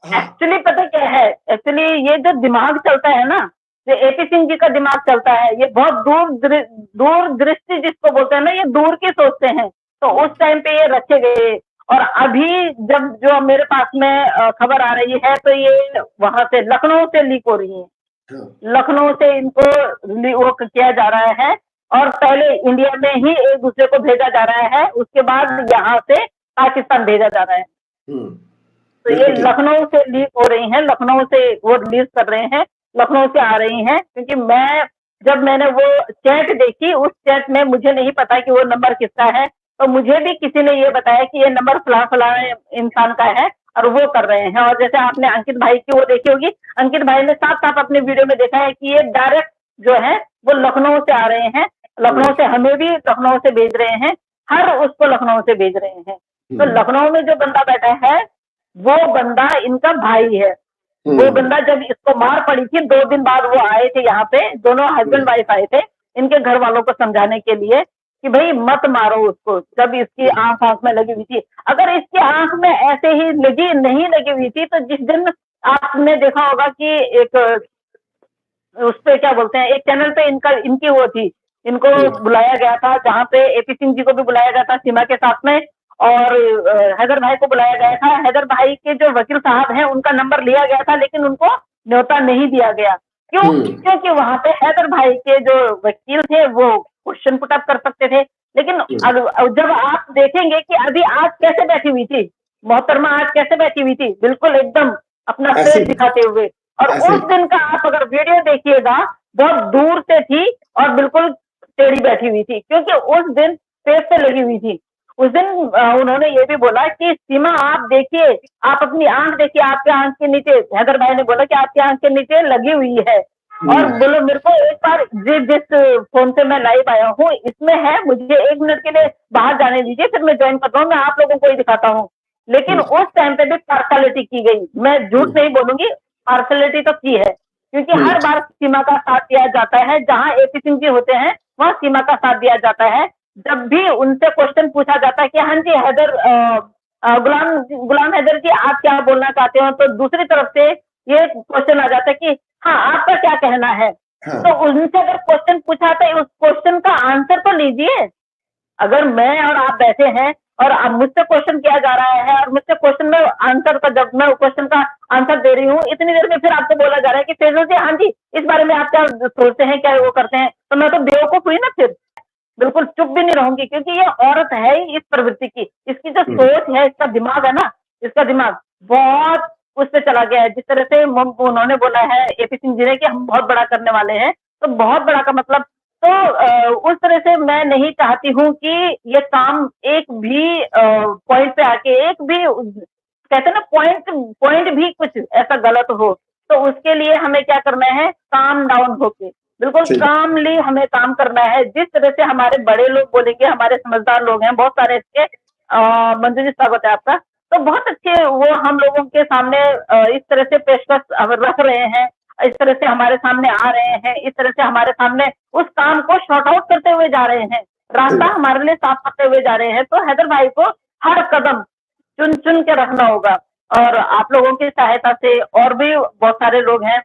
हाँ। एक्चुअली पता क्या है, एक्चुअली ये जो दिमाग चलता है ना, ये एपी सिंह जी का दिमाग चलता है, ये बहुत दूर दृष्टि जिसको बोलते हैं ना, ये दूर की सोचते हैं। तो उस टाइम पे ये रखे गए, और अभी जब जो मेरे पास में खबर आ रही है, तो ये वहां से लखनऊ से लीक हो रही है। हाँ। लखनऊ से इनको वो किया जा रहा है, और पहले इंडिया में ही एक दूसरे को भेजा जा रहा है, उसके बाद यहाँ से पाकिस्तान भेजा जा रहा है। तो ये बिल्कुल ठीक। लखनऊ से लीक हो रही हैं, लखनऊ से वो रिलीज कर रहे हैं, लखनऊ से आ रही हैं, क्योंकि जब मैंने वो चैट देखी, उस चैट में मुझे नहीं पता कि वो नंबर किसका है, तो मुझे भी किसी ने ये बताया कि ये नंबर फला फला इंसान का है, और वो कर रहे हैं। और जैसे आपने अंकित भाई की वो देखी होगी, अंकित भाई ने साफ साफ अपने वीडियो में देखा है कि ये डायरेक्ट जो है वो लखनऊ से आ रहे हैं, लखनऊ से हमें भी लखनऊ से भेज रहे हैं, हर उसको लखनऊ से भेज रहे हैं। तो लखनऊ में जो बंदा बैठा है, वो बंदा इनका भाई है। वो बंदा जब इसको मार पड़ी थी, 2 दिन बाद वो आए थे यहाँ पे, दोनों हस्बैंड वाइफ आए थे इनके घर वालों को समझाने के लिए कि भाई मत मारो उसको, जब इसकी आंख में लगी हुई थी। अगर इसकी आंख में ऐसे ही नहीं लगी हुई थी, तो जिस दिन आपने देखा होगा कि एक उस पे क्या बोलते हैं, एक चैनल पे इनकी वो थी, इनको बुलाया गया था, जहाँ पे एपी सिंह जी को भी बुलाया गया था सीमा के साथ में, और हैदर भाई को बुलाया गया था। हैदर भाई के जो वकील साहब हैं, उनका नंबर लिया गया था, लेकिन उनको न्योता नहीं दिया गया। क्यों? क्योंकि वहां पे हैदर भाई के जो वकील थे, वो क्वेश्चन पुट अप कर सकते थे। लेकिन जब आप देखेंगे कि अभी आज कैसे बैठी हुई थी मोहतरमा, आज कैसे बैठी हुई थी, बिल्कुल एकदम अपना फेस दिखाते हुए। और उस दिन का आप अगर वीडियो देखिएगा, बहुत दूर से थी और बिल्कुल टेढ़ी बैठी हुई थी, क्योंकि उस दिन फेस पे लगी हुई थी। उस दिन उन्होंने ये भी बोला कि सीमा आप देखिए, आप अपनी आंख देखिए, आपके आंख के नीचे, हैदर भाई ने बोला कि आपकी आंख के नीचे लगी हुई है। और बोलो मेरे को एक बार जिस फोन से मैं लाइव आया हूँ, इसमें है, मुझे 1 मिनट के लिए बाहर जाने दीजिए, फिर मैं ज्वाइन करता हूँ, मैं आप लोगों को ही दिखाता हूँ। लेकिन उस टाइम पे भी पार्शलिटी की गई, मैं झूठ नहीं बोलूंगी, पार्शलिटी तो की है, क्योंकि हर बार सीमा का साथ दिया जाता है, जहां एपी सिंह जी होते हैं वहां सीमा का साथ दिया जाता है। जब भी उनसे क्वेश्चन पूछा जाता है कि हाँ जी हैदर, गुलाम गुलाम हैदर जी आप क्या बोलना चाहते हो, तो दूसरी तरफ से ये क्वेश्चन आ जाता है कि हाँ आपका क्या कहना है। तो उनसे अगर क्वेश्चन पूछा तो उस क्वेश्चन का आंसर तो लीजिए। अगर मैं और आप बैठे हैं और अब मुझसे क्वेश्चन किया जा रहा है, और मुझसे क्वेश्चन में आंसर का, जब मैं क्वेश्चन का आंसर दे रही हूँ, इतनी देर में फिर आपको बोला जा रहा है कि फैजल जी हाँ जी इस बारे में आप क्या सोचते हैं, क्या वो करते हैं, तो मैं तो बेवकूफ हुई ना, फिर बिल्कुल चुप भी नहीं रहूंगी, क्योंकि ये औरत है ही इस प्रवृत्ति की, इसकी जो सोच है, इसका दिमाग है ना, इसका दिमाग बहुत उस पे चला गया है। जिस तरह से उन्होंने बोला है एपी सिंह जी ने कि हम बहुत बड़ा करने वाले हैं, तो बहुत बड़ा का मतलब, तो उस तरह से मैं नहीं चाहती हूँ कि ये काम एक भी पॉइंट पे आके, एक भी कहते हैं ना पॉइंट पॉइंट भी कुछ ऐसा गलत हो, तो उसके लिए हमें क्या करना है, काम डाउन होके बिल्कुल कामली हमें काम करना है। जिस तरह से हमारे बड़े लोग बोलेंगे, हमारे समझदार लोग हैं बहुत सारे इसके, मंजू जी स्वागत है आपका, तो बहुत अच्छे वो हम लोगों के सामने इस तरह से पेशकश रख रहे हैं, इस तरह से हमारे सामने आ रहे हैं, इस तरह से हमारे सामने उस काम को शॉर्ट आउट करते हुए जा रहे हैं, रास्ता हमारे लिए साफ करते हुए जा रहे हैं। तो हैदर भाई को हर कदम चुन चुन के रखना होगा, और आप लोगों की सहायता से, और भी बहुत सारे लोग हैं,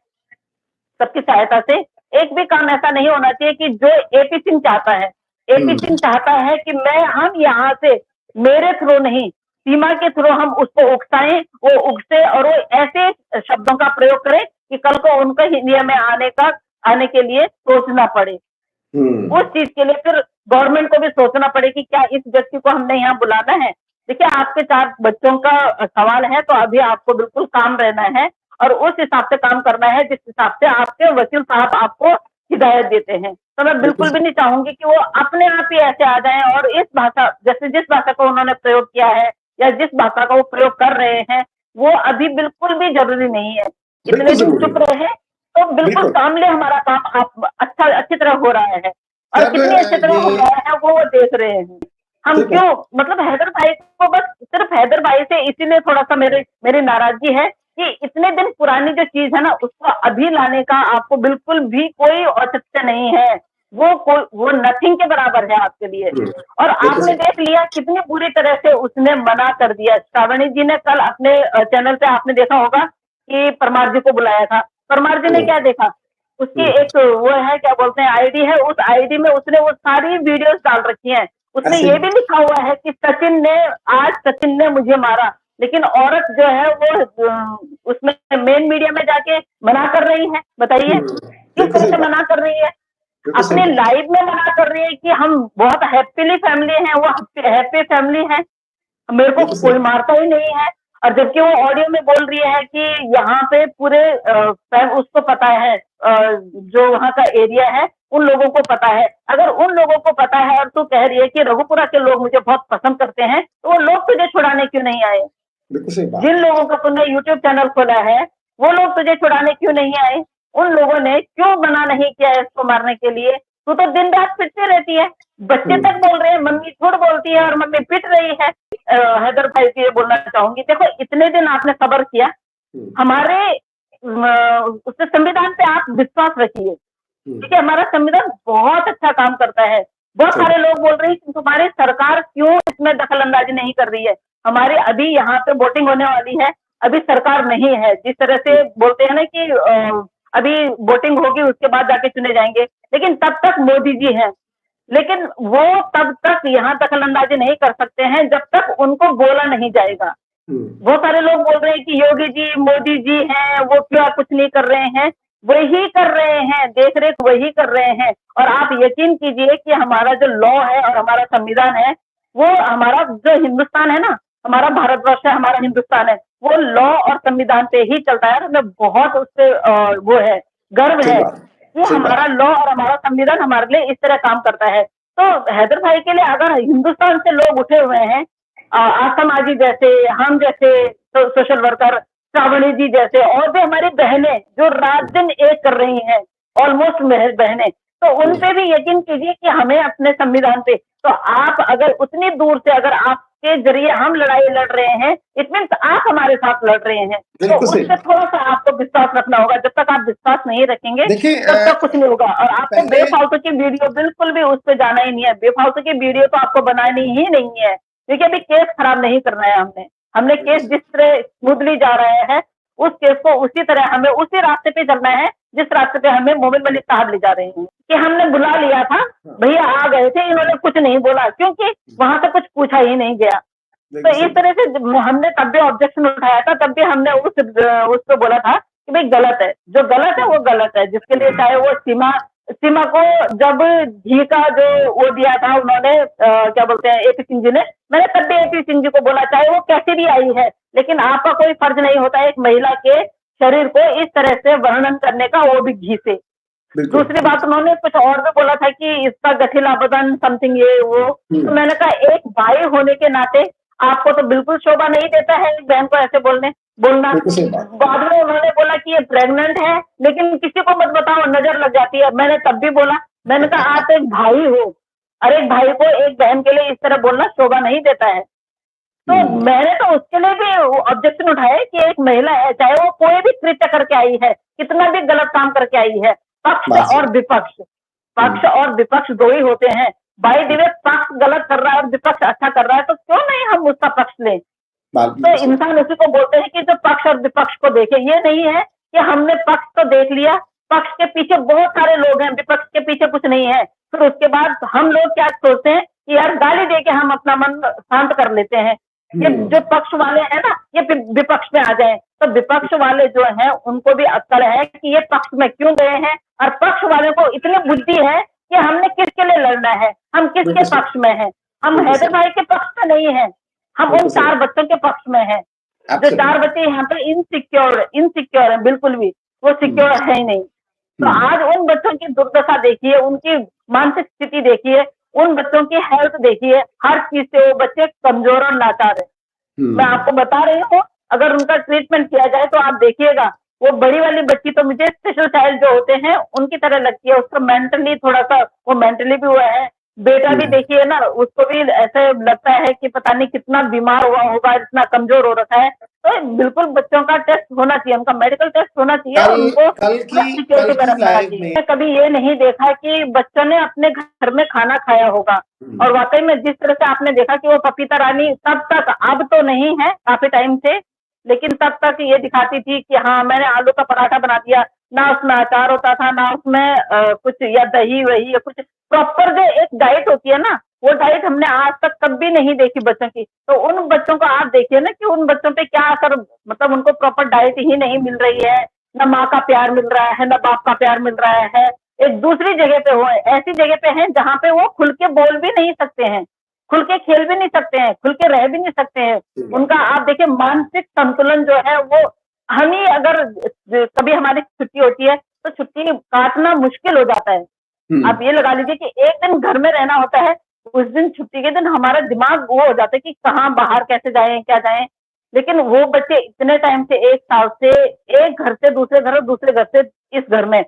सबकी सहायता से एक भी काम ऐसा नहीं होना चाहिए कि जो एपी सिंह चाहता है। एपी सिंह चाहता है कि हम यहाँ से, मेरे थ्रू नहीं, सीमा के थ्रू हम उसको उकसाएं, वो उकसे और वो ऐसे शब्दों का प्रयोग करे कि कल को उनको इंडिया में आने के लिए सोचना पड़े। उस चीज के लिए फिर गवर्नमेंट को भी सोचना पड़े कि क्या इस व्यक्ति को हमने यहाँ बुलाना है। देखिए आपके 4 बच्चों का सवाल है, तो अभी आपको बिल्कुल काम रहना है, और उस हिसाब से काम करना है जिस हिसाब से आपके वकील साहब आपको हिदायत देते हैं। तो मैं बिल्कुल भी नहीं चाहूंगी कि वो अपने आप ही ऐसे आ जाएं, और इस भाषा, जैसे जिस भाषा को उन्होंने प्रयोग किया है, या जिस भाषा का वो प्रयोग कर रहे हैं, वो अभी बिल्कुल भी जरूरी नहीं है। इतने दिन चुप रहे, तो बिल्कुल कामले हमारा काम अच्छी तरह हो रहा है, और कितनी अच्छी तरह हो रहा है वो देख रहे हैं। हम क्यों, मतलब हैदर भाई को बस सिर्फ हैदर भाई से इसीलिए थोड़ा सा मेरी नाराजगी है कि इतने दिन पुरानी जो चीज है ना, उसको अभी लाने का आपको बिल्कुल भी कोई औचित्य नहीं है। वो नथिंग के बराबर है आपके लिए। हम्म, और बिल्कुल आपने सही। देख लिया कितनी बुरी तरह से उसने मना कर दिया। श्रावणी जी ने कल अपने चैनल पे आपने देखा होगा कि परमार जी को बुलाया था। परमार जी ने हम्म, क्या देखा, उसकी हम्म, एक वो है क्या बोलते हैं आईडी है, उस आईडी में उसने वो सारी वीडियोस डाल रखी हैं। उसमें ऐसे ये ही। भी लिखा हुआ है कि सचिन ने मुझे मारा। लेकिन औरत जो है वो उसमें मेन मीडिया में जाके मना कर रही है। बताइए किस बिल्कुल तरह सही से बात। मना कर रही है। बिल्कुल सही अपने बात। लाइफ में मना कर रही है कि हम बहुत हैप्पीली फैमिली हैं, वो हैप्पी फैमिली है, मेरे को बिल्कुल कोई सही। मारता ही नहीं है। और जबकि वो ऑडियो में बोल रही है कि यहाँ पे पूरे उसको पता है, जो वहाँ का एरिया है उन लोगों को पता है। अगर उन लोगों को पता है और तू कह रही है कि रघुपुरा के लोग मुझे बहुत पसंद करते हैं, तो वो लोग तुझे छुड़ाने क्यों नहीं आए। बिल्कुल सही जिन बात है। लोगों का तुमने यूट्यूब चैनल खोला है वो लोग तुझे छुड़ाने क्यों नहीं आए। उन लोगों ने क्यों मना नहीं किया है इसको मारने के लिए। तू तो दिन रात पिटती रहती है। बच्चे हम्म, तक बोल रहे हैं मम्मी झूठ बोलती है और मम्मी पिट रही है। हैदर भाई से ये बोलना चाहूंगी, देखो इतने दिन आपने सब्र किया, हम्म, हमारे उससे संविधान पे आप विश्वास रखिए। ठीक हम्म, है, हमारा संविधान बहुत अच्छा काम करता है। बहुत सही सारे बात। लोग बोल रहे हैं कि तुम्हारी सरकार क्यों इसमें दखल अंदाजी नहीं कर रही है। हमारे अभी यहाँ पे वोटिंग होने वाली है, अभी सरकार नहीं है। जिस तरह से बोलते हैं ना कि अभी वोटिंग होगी उसके बाद जाके चुने जाएंगे, लेकिन तब तक मोदी जी हैं। लेकिन वो तब तक यहाँ दखल अंदाजी नहीं कर सकते हैं जब तक उनको बोला नहीं जाएगा। हम्म, बहुत सारे लोग बोल रहे हैं कि योगी जी मोदी जी हैं, वो क्या कुछ नहीं कर रहे हैं। वही कर रहे हैं, देख रेख वही कर रहे हैं। और आप यकीन कीजिए कि हमारा जो लॉ है और हमारा संविधान है, वो हमारा जो हिंदुस्तान है ना, हमारा भारतवर्ष है, हमारा हिंदुस्तान है, वो लॉ और संविधान पे ही चलता है। हमें बहुत उससे वो है, गर्व सही है बात। कि सही हमारा बात। लॉ और हमारा संविधान हमारे लिए इस तरह काम करता है। तो हैदर भाई के लिए अगर हिंदुस्तान से लोग उठे हुए हैं, आसमा जी जैसे, हम जैसे सोशल वर्कर, श्रावणी जी जैसे, और भी हमारी बहनें जो रात दिन एक कर रही हैं, ऑलमोस्ट बहनें, तो उन हम्म, पे भी यकीन कीजिए कि हमें अपने संविधान पे, तो आप अगर उतनी दूर से अगर आपके जरिए हम लड़ाई लड़ रहे हैं, इट मीन्स आप हमारे साथ लड़ रहे हैं। तो बिल्कुल उस सही। पर थोड़ा सा आपको विश्वास रखना होगा। जब तक आप विश्वास नहीं रखेंगे देखिए तब तक कुछ नहीं होगा। और आपको पहले। बेफालतू की वीडियो बिल्कुल भी उस पर जाना ही नहीं है। बेफालतू की वीडियो तो आपको बनानी ही नहीं है, क्योंकि अभी केस खराब नहीं करना है। हमने केस जिस तरह स्मूथली जा रहे हैं, उस केस को उसी तरह हमें उसी रास्ते पे चलना है जिस रास्ते पे हमें मोमिन मलिक साहब ले जा रहे हैं। कि हमने बुला लिया था, हाँ, भैया आ गए थे, इन्होंने कुछ नहीं बोला क्योंकि वहां से कुछ पूछा ही नहीं गया। तो बिल्कुल इस सही। तरह से हमने तब भी ऑब्जेक्शन उठाया था, तब भी हमने उसको बोला था कि भाई गलत है, जो गलत है वो गलत है। जिसके लिए चाहे वो सीमा सीमा को जब घी का जो वो दिया था उन्होंने, क्या बोलते हैं, एपी सिंह जी ने, मैंने तब भी एपी सिंह जी को बोला चाहे वो कैसी भी आई है, लेकिन आपका कोई फर्ज नहीं होता एक महिला के शरीर को इस तरह से वर्णन करने का, वो भी घी से। बिल्कुल। दूसरी बात उन्होंने कुछ और भी बोला था कि इसका गठिला बदन समथिंग ये वो। तो हम्म, मैंने कहा एक भाई होने के नाते आपको तो बिल्कुल शोभा नहीं देता है एक बहन को ऐसे बोलना। बिल्कुल सही बात। बाद में उन्होंने बोला कि ये प्रेग्नेंट है, लेकिन किसी को मत बताओ नजर लग जाती है। मैंने तब भी बोला, मैंने कहा आप एक भाई हो और एक भाई को एक बहन के लिए इस तरह बोलना शोभा नहीं देता है। तो हम्म, मैंने तो उसके लिए भी ऑब्जेक्शन उठाया कि एक महिला है, चाहे वो कोई भी कृत्य करके आई है, कितना भी गलत काम करके आई है, पक्ष बात सही। और विपक्ष, पक्ष हम्म, और विपक्ष दो ही होते हैं। बाई द वे पक्ष गलत कर रहा है और विपक्ष अच्छा कर रहा है, तो क्यों नहीं हम उसका पक्ष लें। बात तो बिल्कुल सही। इंसान उसी को बोलते हैं कि जो पक्ष और विपक्ष को देखे। ये नहीं है कि हमने पक्ष तो देख लिया, पक्ष के पीछे बहुत सारे लोग हैं, विपक्ष के पीछे कुछ नहीं है, फिर उसके बाद हम लोग क्या सोचते हैं कि यार गाली दे के हम अपना मन शांत कर लेते हैं। ये हम्म, जो पक्ष वाले हैं ना, ये विपक्ष में आ जाए, तो विपक्ष वाले जो हैं उनको भी अक्ल है कि ये पक्ष में क्यों गए हैं, और पक्ष वाले को इतनी बुद्धि है कि हमने किसके लिए लड़ना है, हम किसके बिल्कुल सही। पक्ष में हैं। हम बिल्कुल हैदर सही। भाई के पक्ष में नहीं है, हम उन बिल्कुल सही। 4 बच्चों के पक्ष में हैं। जो 4 एब्सोल्युटली। बच्चे यहाँ पे इनसिक्योर है, बिल्कुल भी वो सिक्योर हम्म, है ही नहीं। तो हम्म, आज उन बच्चों की दुर्दशा देखिए, उनकी मानसिक स्थिति देखिए, उन बच्चों की हेल्थ देखिए, हर चीज से वो बच्चे कमजोर और लाचार है। मैं हम्म, आपको बता रही हूँ, अगर उनका ट्रीटमेंट किया जाए तो आप देखिएगा, वो बड़ी वाली बच्ची तो मुझे स्पेशल चाइल्ड जो होते हैं उनकी तरह लगती है। उसको मेंटली थोड़ा सा वो मेंटली भी हुआ है, बेटा भी देखिए ना, उसको भी ऐसे लगता है कि पता नहीं कितना बीमार हुआ होगा, इतना कमजोर हो रखा है। तो बिल्कुल बच्चों का टेस्ट होना चाहिए, उनका मेडिकल टेस्ट होना चाहिए कल और उनको कल की कल सिक्योरिटी में की रखना लाइव चाहिए। में मैंने कभी ये नहीं देखा कि बच्चों ने अपने घर में खाना खाया होगा। और वाकई में जिस तरह से आपने देखा कि वो पपीता रानी तब तक, अब तो नहीं है काफी टाइम से, लेकिन तब तक ये दिखाती थी कि हाँ मैंने आलू का पराठा बना दिया, ना उसमें अचार होता था, ना उसमें कुछ या दही वही या कुछ प्रॉपर जो एक डाइट होती है ना, वो डाइट हमने आज तक कभी नहीं देखी बच्चों की। तो उन बच्चों को आप देखिए ना कि उन बच्चों पे क्या असर, मतलब उनको प्रॉपर डाइट ही नहीं मिल रही है, ना माँ का प्यार मिल रहा है, ना बाप का प्यार मिल रहा है। एक दूसरी जगह पे, वो ऐसी जगह पे हैं जहाँ पे वो खुल के बोल भी नहीं सकते हैं, खुल के खेल भी नहीं सकते हैं, खुल के रह भी नहीं सकते हैं। उनका आप देखिए मानसिक संतुलन जो है वो, हम ही अगर कभी हमारी छुट्टी होती है तो छुट्टी काटना मुश्किल हो जाता है। आप ये लगा लीजिए कि एक दिन घर में रहना होता है, उस दिन छुट्टी के दिन हमारा दिमाग वो हो जाता है कि कहाँ बाहर कैसे जाएं, क्या जाएं। लेकिन वो बच्चे इतने टाइम से, 1 साल से, एक घर से दूसरे घर और दूसरे घर से इस घर में,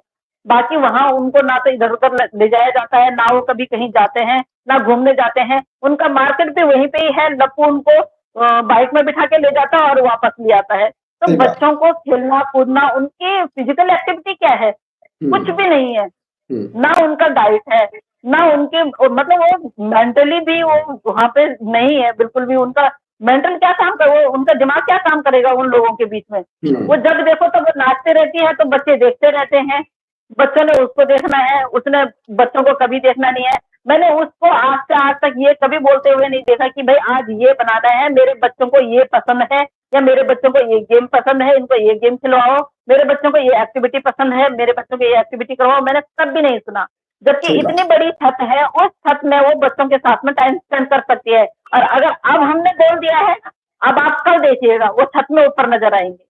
बाकी वहां उनको ना तो इधर उधर ले जाया जाता है, ना वो कभी कहीं जाते हैं, ना घूमने जाते हैं। उनका मार्केट भी वहीं पे ही है, लप्पू उनको बाइक में बिठा के ले जाता है और वापस ले आता है। तो सही बात। बच्चों को खेलना कूदना, उनकी फिजिकल एक्टिविटी क्या है? कुछ भी नहीं है। ना उनका डाइट है, ना उनके मतलब वो मेंटली भी वो वहाँ पे नहीं है बिल्कुल भी। उनका मेंटल क्या काम कर, वो उनका दिमाग क्या काम करेगा उन लोगों के बीच में? वो जब देखो तो वो नाचते रहती है तो बच्चे देखते रहते हैं, बच्चों ने उसको देखना है, उसने बच्चों को कभी देखना नहीं है। मैंने उसको आज से आज तक ये कभी बोलते हुए नहीं देखा कि भाई आज ये बनाना है, मेरे बच्चों को ये पसंद है, या मेरे बच्चों को ये गेम पसंद है, इनको ये गेम खिलवाओ, मेरे बच्चों को ये एक्टिविटी पसंद है, मेरे बच्चों को ये एक्टिविटी करवाओ। मैंने कभी नहीं सुना। जबकि सही इतनी बात। बड़ी छत है, उस छत में वो बच्चों के साथ में टाइम स्पेंड कर सकती है। और अगर अब हमने बोल दिया है, अब आप कल देखिएगा वो छत में ऊपर नजर आएंगे।